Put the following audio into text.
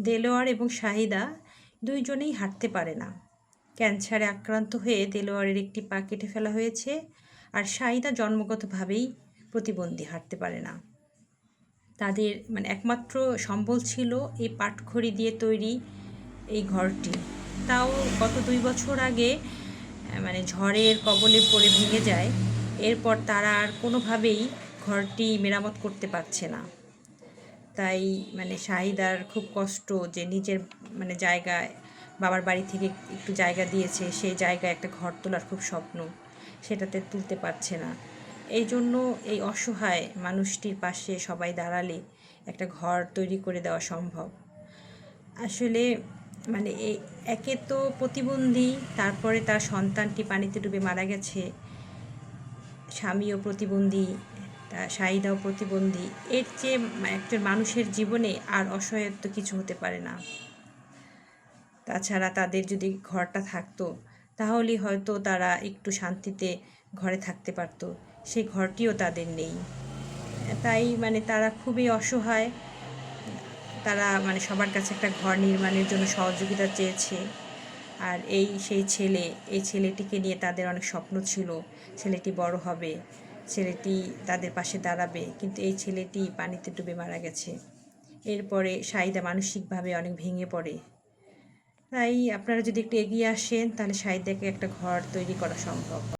দেলোয়ার এবং শাহিদা দুইজনেই হাঁটতে পারে না। ক্যান্সারে আক্রান্ত হয়ে দেলোয়ারের একটি পা কেটে ফেলা হয়েছে, আর শাহিদা জন্মগতভাবেই প্রতিবন্ধী, হাঁটতে পারে না। তাদের একমাত্র সম্বল ছিল এই পাটখড়ি দিয়ে তৈরি এই ঘরটি। তাও গত 2 বছর আগে ঝড়ের কবলে পড়ে ভেঙে যায়। এরপর তারা আর কোনোভাবেই ঘরটি মেরামত করতে পারছে না। তাই শাহিদার খুব কষ্ট যে নিজের জায়গায়, বাবার বাড়ি থেকে একটু জায়গা দিয়েছে, সেই জায়গায় একটা ঘর তোলার খুব স্বপ্ন, সেটাতে তুলতে পারছে না। এই জন্য এই অসহায় মানুষটির পাশে সবাই দাঁড়ালে একটা ঘর তৈরি করে দেওয়া সম্ভব। আসলে এই একে তো প্রতিবন্ধী, তারপরে তার সন্তানটি পানিতে ডুবে মারা গেছে, স্বামীও প্রতিবন্ধী, শাহিদাও প্রতিবন্ধী। এর চেয়ে একজন মানুষের জীবনে আর অসহায়ত্ব কিছু হতে পারে না। তাছাড়া তাদের যদি ঘরটা থাকতো তাহলেই হয়তো তারা একটু শান্তিতে ঘরে থাকতে পারতো। সেই ঘরটিও তাদের নেই। তাই তারা খুবই অসহায়। তারা সবার কাছে একটা ঘর নির্মাণের জন্য সহযোগিতা চেয়েছে। আর সেই ছেলেটিকে নিয়ে তাদের অনেক স্বপ্ন ছিল, ছেলেটি বড় হবে, ছেলেটি তাদের পাশে দাঁড়াবে, কিন্তু এই ছেলেটি পানিতে ডুবে মারা গেছে। এরপরে শাহিদা মানসিকভাবে অনেক ভেঙে পড়ে। তাই আপনারা যদি একটু এগিয়ে আসেন তাহলে শাহিদাকে একটা ঘর তৈরি করা সম্ভব।